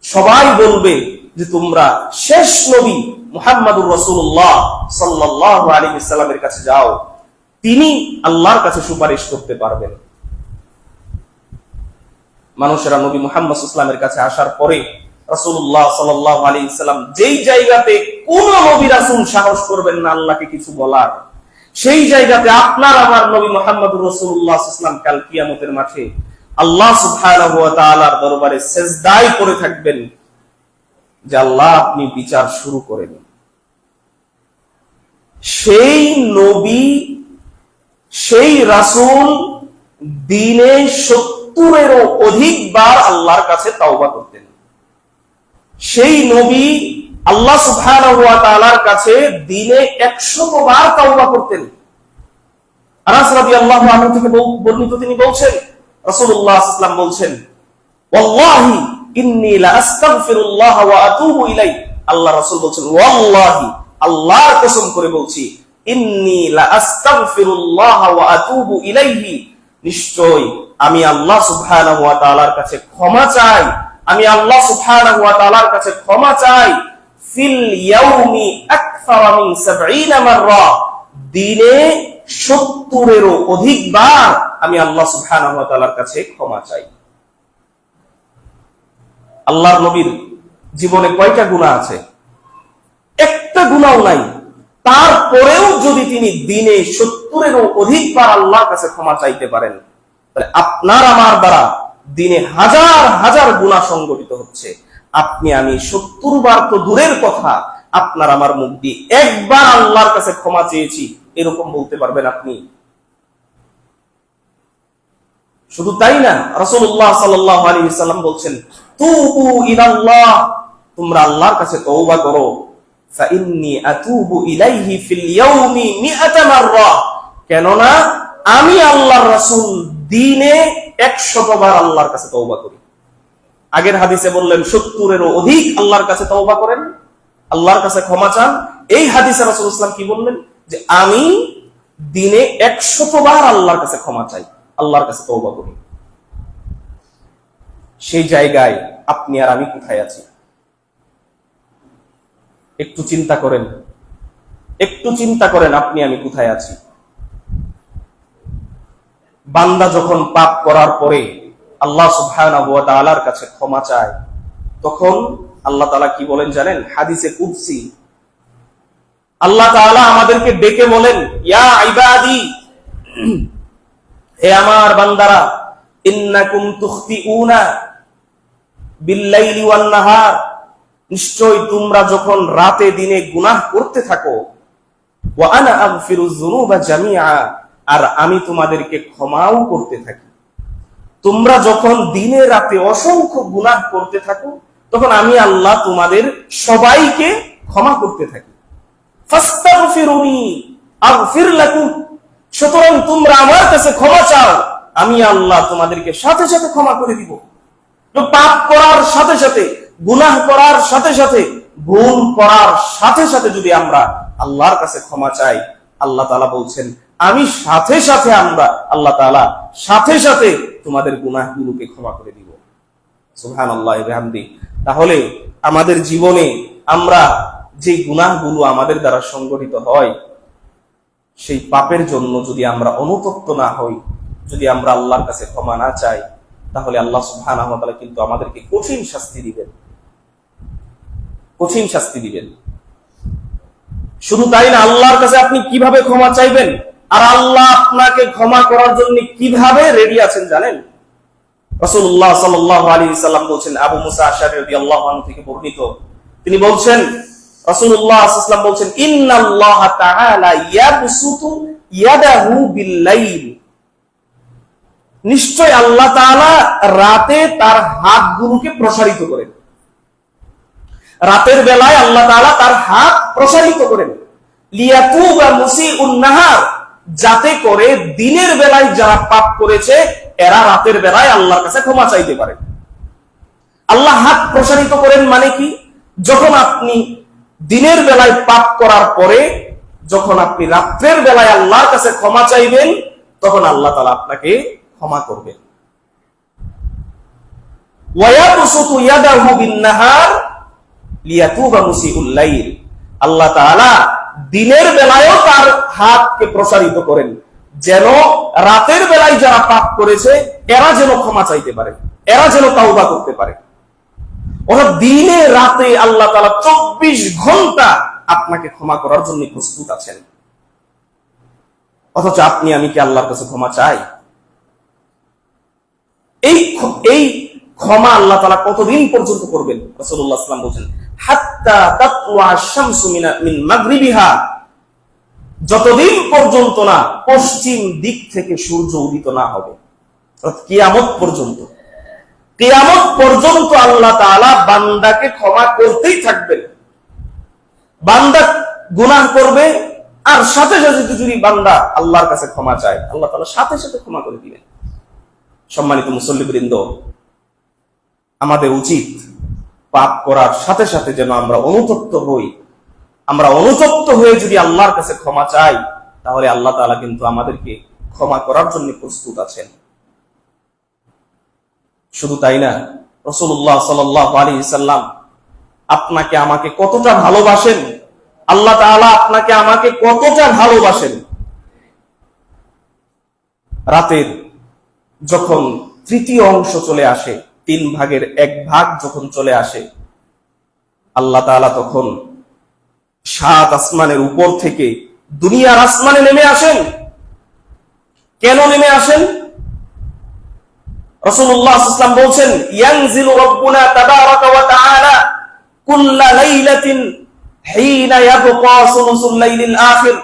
[SPEAKER 1] সবাই বলবে যে তোমরা শেষ নবী মুহাম্মদুর রাসূলুল্লাহ সাল্লাল্লাহু আলাইহি ওয়াসাল্লামের কাছে যাও, তিনি আল্লাহর কাছে সুপারিশ করতে পারবেন। মানুষেরা নবী মুহাম্মদ সাল্লাল্লাহু আলাইহি ওয়াসাল্লামের কাছে আসার পরে রাসূলুল্লাহ সাল্লাল্লাহু আলাইহি ওয়াসাল্লাম যেই জায়গাতে কোন নবী রাসূল সাহস করবেন না আল্লাহকে কিছু বলার, সেই জায়গাতে আপনার আমার নবী মুহাম্মদুর রাসূলুল্লাহ সাল্লাল্লাহু আলাইহি ওয়াসাল্লাম কাল কিয়ামতের মাঠে আল্লাহ সুবহানাহু ওয়া তাআলার দরবারে সিজদায় পড়ে থাকবেন যে আল্লাহ আপনি বিচার শুরু করেন। সেই নবী, সেই রাসূল দিনে 70-এরও অধিক বার আল্লাহর কাছে তাওবা করতেন। সেই নবী আল্লাহ সুবহানাহু ওয়া তাআলার কাছে দিনে 100 বার তাওবা করতেন। আনাস রাদিয়াল্লাহু আনহু থেকে বর্ণিত, তিনি বলছেন রাসূলুল্লাহ সাল্লাল্লাহু আলাইহি ওয়াসাল্লাম বলছেন ওয়াল্লাহি ইন্নী লা আস্তাগফিরুল্লাহ ওয়া আতুবু ইলাইহি, আল্লাহ রাসূল বলছেন ওয়াল্লাহি, আল্লাহর কসম করে বলছি, ইন্নী লা আস্তাগফিরুল্লাহ ওয়া আতুবু ইলাইহি, নিশ্চয় আমি আল্লাহ সুবহানাহু ওয়া তাআলার কাছে ক্ষমা চাই, আমি আল্লাহ সুবহানাহু ওয়া তাআলার কাছে ক্ষমা চাই ফিল ইয়াউমি আকসারা মিন 70 মাররা, দিনে 70-এরও অধিক বার আমি আল্লাহ সুবহানাহু ওয়া তাআলার কাছে ক্ষমা চাই। আল্লাহর নবীর জীবনে কয়টা গুনাহ আছে? একটা গুনাহও নাই। তারপরেও যদি তিনি দিনে 70-এরও অধিক বার আল্লাহর কাছে ক্ষমা চাইতে পারেন, তাহলে আপনার আমার দ্বারা দিনে হাজার হাজার গুনাহ সংগঠিত হচ্ছে। আপনি আমি 70 বার তো দূরের কথা, আপনার আমার মুখ দিয়ে একবার আল্লাহর কাছে ক্ষমা চেয়েছি এরকম বলতে পারবেন আপনি? শুধু তাই না, রাসূলুল্লাহ সাল্লাল্লাহু আলাইহি ওয়াসাল্লাম বলছেন তুবু ইলাল্লাহ, তোমরা আল্লাহর কাছে তওবা করো, ফা ইন্নী আতুবু ইলাইহি ফিল ইয়াউমি 100 মাররা, কেননা আমি আল্লাহর রাসূল দিনে 100 বার আল্লাহর কাছে তওবা করি। আগের হাদিসে বললেন 70-এরও অধিক আল্লাহর কাছে তওবা করেন, আল্লাহর কাছে ক্ষমা চান। এই হাদিসে রাসূল সাল্লাল্লাহু আলাইহি ওয়াসাল্লাম কি বললেন? যে আমি দিনে 100 বার আল্লাহর কাছে ক্ষমা চাই, আল্লাহর কাছে তওবা করি। সেই জায়গায় আপনি আর আমি কোথায় আছি? একটু চিন্তা করেন, একটু চিন্তা করেন আপনি আমি কোথায় আছি। বান্দা যখন পাপ করার পরে আল্লাহ সুবহানাহু ওয়া তাআলার কাছে ক্ষমা চায়, তখন আল্লাহ তাআলা কি বলেন জানেন? হাদিসে কুদসি আল্লাহ তাআলা আমাদেরকে ডেকে বলেন, ইয়া ইবাদি, হে আমার বান্দারা, ইন্নাকুম তুখতিউনা বিল্লাইলি ওয়ান নাহার, নিশ্চয় তোমরা যখন রাতে দিনে গুনাহ করতে থাকো, ওয়া আনা আগফিরুয যুনুবা জামিআ, আর আমি তোমাদেরকে ক্ষমাও করতে থাকি। তোমরা যখন দিনে রাতে অসংখ্য গুনাহ করতে থাকো, তখন আমি আল্লাহ তোমাদের সবাইকে ক্ষমা করতে থাকি। ফাস্তাগফিরুনি আগফির লাকুম, সুতরাং তোমরা আমার কাছে ক্ষমা চাও, আমি আল্লাহ তোমাদেরকে সাথে সাথে ক্ষমা করে দিব। তো পাপ করার সাথে সাথে, গুনাহ করার সাথে সাথে, ভুল করার সাথে সাথে যদি আমরা আল্লাহর কাছে ক্ষমা চাই, আল্লাহ তাআলা বলছেন আমি সাথে সাথে, আমরা আল্লাহ তাআলা সাথে সাথে তোমাদের গুনাহগুলোকে ক্ষমা করে দিব। সুবহানাল্লাহি ওয়া বিহামদি। তাহলে আমাদের জীবনে আমরা যে গুনাহগুলো আমাদের দ্বারা সংগঠিত হয়, সেই পাপের জন্য যদি আমরা অনুতপ্ত না হই, যদি আমরা আল্লাহর কাছে ক্ষমা না চাই, তাহলে আল্লাহ সুবহানাহু ওয়া তাআলা কিন্তু আমাদেরকে কঠিন শাস্তি দিবেন, কঠিন শাস্তি দিবেন। শুধু তাই না, আল্লাহর কাছে আপনি কিভাবে ক্ষমা চাইবেন আর আল্লাহ আপনাকে ক্ষমা করার জন্য কিভাবে রেডি আছেন জানেন? রাসূলুল্লাহ সাল্লাল্লাহু আলাইহি সাল্লাম বলেছেন, আবু মুসা আশআরী রাদিয়াল্লাহু আনহু থেকে বর্ণিত, তিনি বলছেন, রাসূলুল্লাহ সাল্লাল্লাহু আলাইহি ওয়াসাল্লাম বলছেন, ইন্নাল্লাহা তাআলা ইয়াবসুতু ইয়াদাহু বিল-লাইল, নিশ্চয় আল্লাহ তাআলা রাতে তার হাতগুলোকে প্রসারিত করেন। রাতের বেলায় আল্লাহ তাআলা তার হাত প্রসারিত করেন, লিয়াতুবা মুসিউন নাহার, যাতে করে দিনের বেলায় যারা পাপ করেছে এরা রাতের বেলায় আল্লাহর কাছে ক্ষমা চাইতে পারে। আল্লাহ হাত প্রসারিত করেন মানে কি? যখন আপনি দিনের বেলায় পাপ করার পরে যখন আপনি রাত্রের বেলায় আল্লাহর কাছে ক্ষমা চাইবেন, তখন আল্লাহ তাআলা আপনাকে ক্ষমা করবেন। ওয়ায়াবসুতু ইয়াদাহু বিন-নাহার লিয়াতুবা মুসিউল লাইল, আল্লাহ তাআলা দিনের বেলায়ও তার হাতকে প্রসারিত করেন, যেন রাতের বেলায় যারা পাপ করেছে এরা যেন ক্ষমা চাইতে পারে, এরা যেন তাওবা করতে পারে। অর্থাৎ দিনে রাতে আল্লাহ তাআলা 24 ঘন্টা আপনাকে ক্ষমা করার জন্য প্রস্তুত আছেন। অথচ আপনি আমি কি আল্লাহর কাছে ক্ষমা চাই? এই ক্ষমা আল্লাহ তাআলা কতদিন পর্যন্ত করবেন? রাসূলুল্লাহ সাল্লাল্লাহু আলাইহি ওয়াসাল্লাম বলেন, হাত্তা তাতলুআ আশ-শামসু মিন মাগরিবিহা, যতদিন পর্যন্ত না পশ্চিম দিক থেকে সূর্য উদিত না হবে। অর্থাৎ কিয়ামত পর্যন্ত, কিয়ামত পর্যন্ত আল্লাহ তাআলা বান্দাকে ক্ষমা করতেই থাকবেন। বান্দা গুনাহ করবে আর সাথে সাথে যদি বান্দা আল্লাহর কাছে ক্ষমা চায়, আল্লাহ তাআলা সাথে সাথে ক্ষমা করে দিবেন। সম্মানিত মুসল্লিবৃন্দ, আমাদের উচিত পাপ করার সাথে সাথে যেন আমরা অনুতপ্ত হই। আমরা অনুতপ্ত হয়ে যদি আল্লাহর কাছে ক্ষমা চাই, তাহলে আল্লাহ তাআলা কিন্তু আমাদেরকে ক্ষমা করার জন্য প্রস্তুত আছেন। শুধু তাই না, রাসূলুল্লাহ সাল্লাল্লাহু আলাইহি সাল্লাম আপনাকে আমাকে কতটা ভালোবাসেন, আল্লাহ তাআলা আপনাকে আমাকে কতটা ভালোবাসেন। রাতের যখন তৃতীয় অংশ চলে আসে, 3 ভাগের 1 ভাগ যখন চলে আসে, আল্লাহ তাআলা তখন 7 আসমানের উপর থেকে দুনিয়ার আসমানে নেমে আসেন। কেন নেমে আসেন? রাসূলুল্লাহ সাল্লাল্লাহু আলাইহি ওয়াসাল্লাম বলছেন, ইয়ানজিলু রাব্বুনা তাবারাকা ওয়া তাআলা কুল্লা লাইলাতিন হিনা ইয়াবকা সুলুসুল লাইলিল আখির।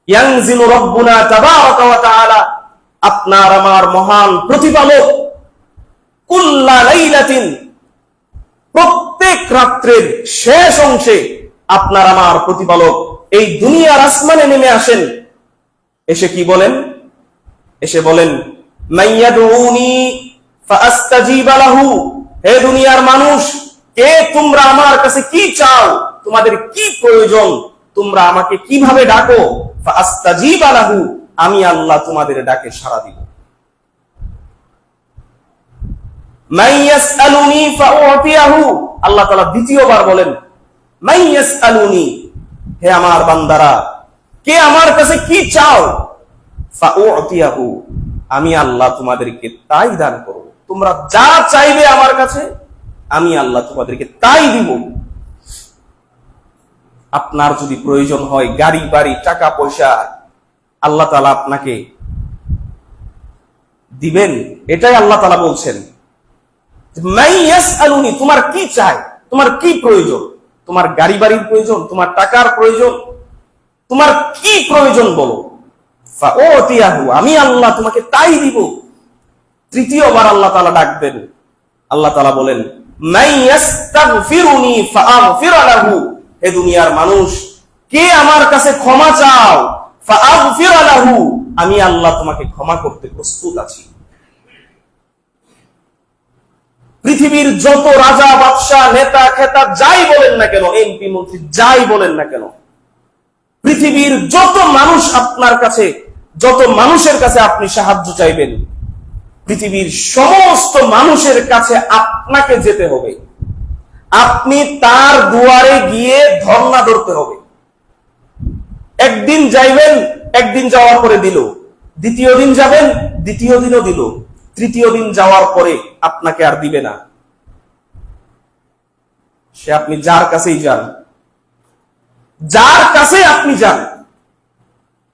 [SPEAKER 1] ইয়ানজিলু রাব্বুনা তাবারাকা ওয়া তাআলা, আপনার আমার মহান প্রতিপালক, কুল্লা লাইলাতিন, প্রত্যেক রাত্রের শেষ অংশে আপনার আমার প্রতিপালক এই দুনিয়ার আসমানে নেমে আসেন। এসে কি বলেন? এসে বলেন, মাইয়াদউনি ফাআস্তাজিবা লাহু, হে দুনিয়ার মানুষ, কে তোমরা আমার কাছে কি চাও, তোমাদের কি প্রয়োজন, তোমরা আমাকে কিভাবে ডাকো, ফাআস্তাজিবা লাহু, আমি আল্লাহ তোমাদের ডাকে সাড়া দিব। মাইয়াসআলুনি ফাউতিয়াহু, আল্লাহ তাআলা দ্বিতীয়বার বলেন, মাইয়াসআলুনি, হে আমার বান্দারা, কে আমার কাছে কি চাও, ফাউতিয়াহু, আমি আল্লাহ তোমাদেরকে তাই দান করব। তোমরা যা চাইবে আমার কাছে, আমি আল্লাহ তোমাদেরকে তাই দিব। আপনার যদি প্রয়োজন হয় গাড়ি বাড়ি টাকা পয়সা, আল্লাহ তাআলা আপনাকে দিবেন, এটাই আল্লাহ তাআলা বলছেন। মাইয়াসআলুনি, তোমার কি চাই, তোমার কি প্রয়োজন, তোমার গাড়ি বাড়ির প্রয়োজন, তোমার টাকার প্রয়োজন, তোমার কি প্রয়োজন বলো, ফাউতিয়াহু, আমি আল্লাহ তোমাকে তাই দিব। তৃতীয়বার আল্লাহ তাআলা ডাকবেন। আল্লাহ তাআলা বলেন, মান ইয়াস্তাগফিরুনি ফাআগফির লাহু, হে দুনিয়ার মানুষ, কে আমার কাছে ক্ষমা চাও, ফাআগফির লাহু, আমি আল্লাহ তোমাকে ক্ষমা করতে প্রস্তুত আছি। পৃথিবীর যত রাজা বাদশাহ নেতা খেতা যাই বলেন না কেন, এমপি মন্ত্রী যাই বলেন না কেন, পৃথিবীর যত মানুষ আপনার কাছে, যত মানুষের কাছে আপনি সাহায্য চাইবেন, পৃথিবীর সমস্ত মানুষের কাছে আপনাকে যেতে হবে। আপনি তার দুয়ারে গিয়ে ধর্ণা ধরতে হবে। একদিন যাইবেন, একদিন যাওয়ার পরে দিল, দ্বিতীয় দিন যাবেন, দ্বিতীয় দিনও দিল, তৃতীয় দিন যাওয়ার পরে আপনাকে আর দিবে না। সে আপনি যার কাছেই যান, যার কাছে আপনি যান,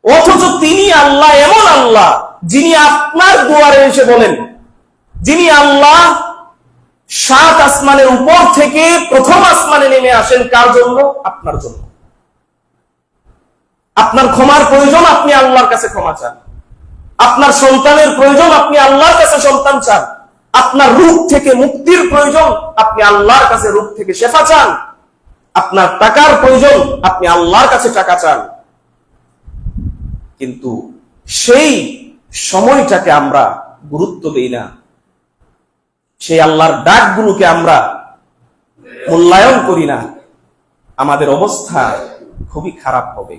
[SPEAKER 1] অথচ তিনি আল্লাহ এমন আল্লাহ যিনি আপনার দুয়ারে এসে বলেন, যিনি আল্লাহ 7 আসমানের উপর থেকে প্রথম আসমানে নেমে আসেন কার জন্য? আপনার জন্য। আপনার ক্ষমার প্রয়োজন, আপনি আল্লাহর কাছে ক্ষমা চান। আপনার সন্তানের প্রয়োজন, আপনি আল্লাহর কাছে সন্তান চান। আপনার রোগ থেকে মুক্তির প্রয়োজন, আপনি আল্লাহর কাছে রোগ থেকে শেফা চান। আপনার টাকার প্রয়োজন, আপনি আল্লাহর কাছে টাকা চান। কিন্তু সেই সময়টাকে আমরা গুরুত্ব দেই না, সেই আল্লাহর ডাকগুলোকে আমরা মূল্যায়ন করি না। আমাদের অবস্থা খুবই খারাপ হবে।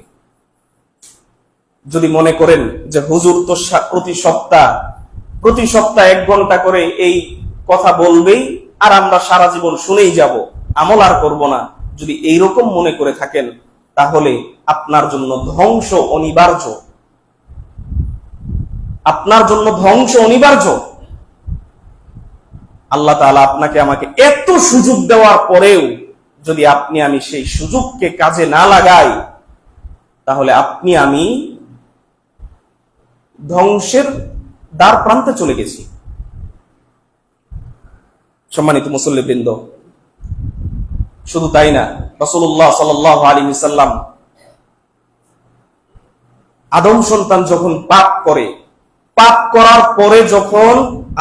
[SPEAKER 1] যদি মনে করেন যে হুজুর তো প্রতি সপ্তাহ 1 ঘন্টা করে এই কথা বলবেই আর আমরা সারা জীবন শুনেই যাব, আমল আর করব না, যদি এইরকম মনে করে থাকেন, তাহলে আপনার জন্য ধ্বংস অনিবার্য। আপনার জন্য ধ্বংস অনিবার্য। আল্লাহ তাআলা আপনাকে আমাকে এত সুযোগ দেওয়ার পরেও যদি আপনি আমি সেই সুযোগকে কাজে না লাগাই, তাহলে আপনি আমি ধ্বংসের দ্বার প্রান্তে চলে গেছি। সম্মানিত মুসল্লিবৃন্দ, শুধু তাই না, রাসূলুল্লাহ সাল্লাল্লাহু আলাইহি ওয়াসাল্লাম আদম সন্তান যখন পাপ করার পরে যখন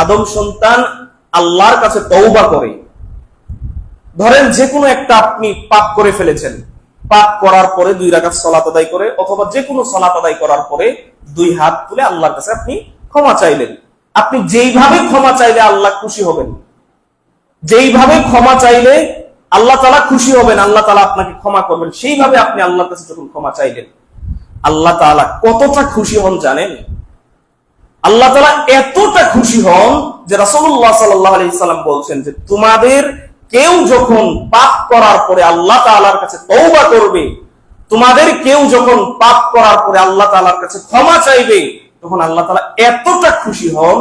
[SPEAKER 1] আদম সন্তান আল্লাহর কাছে তওবা করে, ধরেন যে কোনো একটা আপনি পাপ করে ফেলেছেন, পাপ করার পরে 2 রাকাত সালাত আদায় করে, অথবা যে কোনো সালাত আদায় করার পরে 2 হাত তুলে আল্লাহর কাছে আপনি ক্ষমা চাইলেন। আপনি যেইভাবে ক্ষমা চাইলে আল্লাহ খুশি হবেন, যেইভাবে ক্ষমা চাইলে আল্লাহ তাআলা খুশি হবেন, আল্লাহ তাআলা আপনাকে ক্ষমা করবেন, সেইভাবে আপনি আল্লাহর কাছে যখন ক্ষমা চাইলেন, আল্লাহ তাআলা কতটা খুশি হন জানেন? আল্লাহ তাআলা এতটা খুশি হন যে রাসূলুল্লাহ সাল্লাল্লাহু আলাইহি সাল্লাম বলছেন যে তোমাদের কেউ যখন পাপ করার পরে আল্লাহ তাআলার কাছে তওবা করবে, তোমাদের কেউ যখন পাপ করার পরে আল্লাহ তাআলার কাছে ক্ষমা চাইবে, তখন আল্লাহ তাআলা এতটা খুশি হন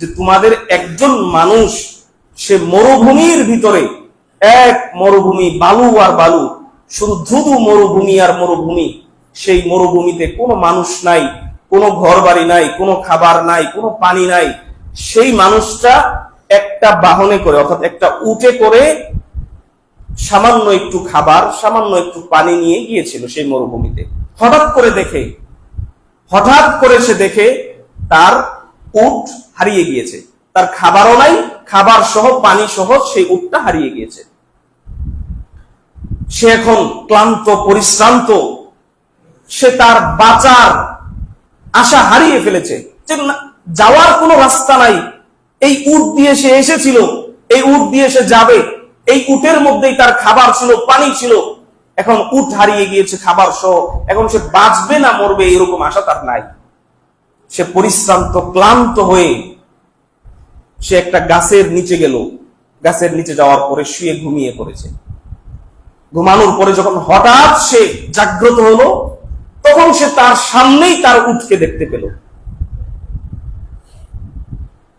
[SPEAKER 1] যে তোমাদের একজন মানুষ সে মরুভূমির ভিতরে, এক মরুভূমি, বালু আর বালু, শুধু ধুধু মরুভূমি আর মরুভূমি, সেই মরুভূমিতে কোনো মানুষ নাই, কোনো ঘর বাড়ি নাই, কোনো খাবার নাই, কোনো পানি নাই, সেই মানুষটা একটা বাহনে করে, অর্থাৎ একটা উটে করে সামান্য একটু খাবার, সামান্য একটু পানি নিয়ে গিয়েছিল সেই মরুভূমিতে। হঠাৎ করে সে দেখে তার উট হারিয়ে গিয়েছে, তার খাবারও নাই, খাবার সহ পানি সহ সেই উটটা হারিয়ে গিয়েছে। সে এখন ক্লান্ত, পরিশ্রান্ত, সে তার বাঁচার আশা হারিয়ে ফেলেছে, যাওয়ার কোনো রাস্তা নাই। এই উট দিয়ে সে এসেছিল, এই উট দিয়ে সে যাবে, এই উটের মধ্যেই তার খাবার ছিল, পানি ছিল, এখন উট হারিয়ে গিয়েছে খাবার সহ, এখন সে বাঁচবে না মরবে এরকম আশা তার নাই। সে পরিশ্রান্ত, ক্লান্ত হয়ে সে একটা গাছের নিচে গেল, গাছের নিচে যাওয়ার পরে শুয়ে ঘুমিয়ে পড়েছে। ঘুমানোর পরে যখন হঠাৎ সে জাগ্রত হলো, তখন সে তার সামনেই তার উটকে দেখতে পেল।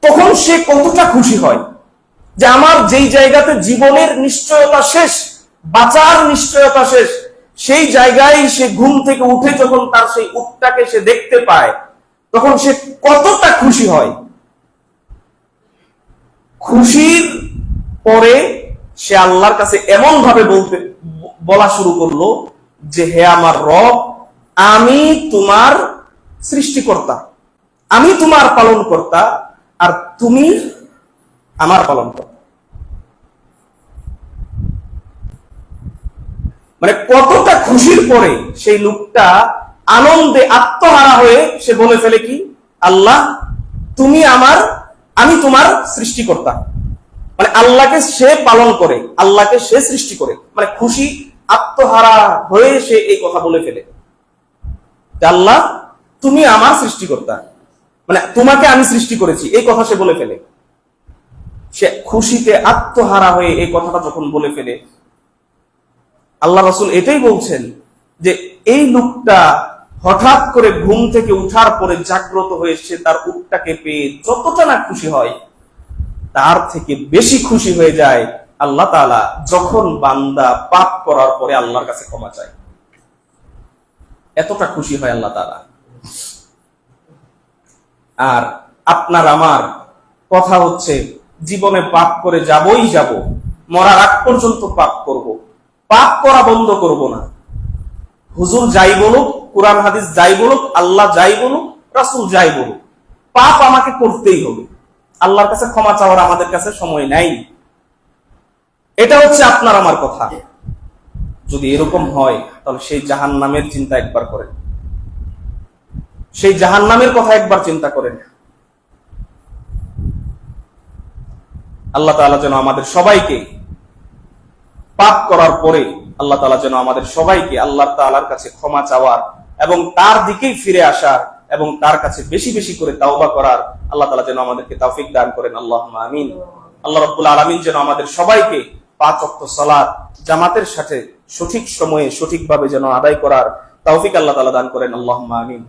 [SPEAKER 1] তখন সে কতটা খুশি হয় যে আমার যেই জায়গাতে জীবনের নিশ্চয়তা শেষ, বাঁচার নিশ্চয়তা শেষ, সেই জায়গায় সে ঘুম থেকে উঠে যখন তার সেই উটটাকে সে দেখতে পায়, তখন সে কতটা খুশি হয়। খুশির পরে সে আল্লাহর কাছে এমন ভাবে বলা শুরু করলো যে হে আমার রব, আমি তোমার সৃষ্টিকর্তা, আমি তোমার পালনকর্তা, আর তুমি আমার পালন করো। মানে কতটা খুশির পরে সেই লোকটা আনন্দে আত্মহারা হয়ে সে বলে ফেলে কি, আল্লাহ তুমি আমার, আমি তোমার সৃষ্টিকর্তা। মানে আল্লাহকে সে পালন করে, আল্লাহকে সে সৃষ্টি করে, মানে খুশি আত্মহারা হয়ে সে এই কথা বলে ফেলে, আল্লাহ তুমি আমার সৃষ্টিকর্তা, মানে তোমাকে আমি সৃষ্টি করেছি, এই কথা সে বলে ফেলে। সে খুশিতে আত্মহারা হয়ে এই কথাটা যখন বলে ফেলে, আল্লাহ রাসূল এটাই বলছেন যে এই লোকটা হঠাৎ করে ঘুম থেকে উঠার পরে জাগ্রত হয়ে সে তার উটটাকে পেয়ে যতটা না খুশি হয়, তার থেকে বেশি খুশি হয়ে যায় আল্লাহ তাআলা যখন বান্দা পাপ করার পরে আল্লাহর কাছে ক্ষমা চায়। এতটা খুশি হয় আল্লাহ তাআলা। আর আপনার আমার কথা হচ্ছে, জীবনে পাপ করে যাবই যাব, মরার আগ পর্যন্ত পাপ করব, পাপ করা বন্ধ করব না। হুজুর যাই বলুক, কোরআন হাদিস যাই বলুক, আল্লাহ যাই বলুক, রাসূল যাই বলুক, পাপ আমাকে করতেই হবে। আল্লাহর কাছে ক্ষমা চাওয়ার আমাদের কাছে সময় নাই। এটা হচ্ছে আপনার আমার কথা। যদি এরকম হয় তাহলে সেই জাহান্নামের চিন্তা একবার করেন, সেই জাহান্নামের কথা একবার চিন্তা করেন। আল্লাহ তাআলা যেন আমাদের সবাইকে পাপ করার পরে আল্লাহ তাআলা যেন আমাদের সবাইকে আল্লাহ তাআলার কাছে ক্ষমা চাওয়ার এবং তার দিকেই ফিরে আসার এবং তার কাছে বেশি বেশি করে তাওবা করার আল্লাহ তাআলা যেন আমাদেরকে তৌফিক দান করেন। আল্লাহুম্মা আমিন। আল্লাহ রাব্বুল আলামিন যেন আমাদের সবাইকে 5 ওয়াক্ত সালাত জামাতের সাথে সঠিক সময়ে সঠিকভাবে যেন আদায় করার তৌফিক আল্লাহ তাআলা দান করেন। আল্লাহুম্মা আমিন।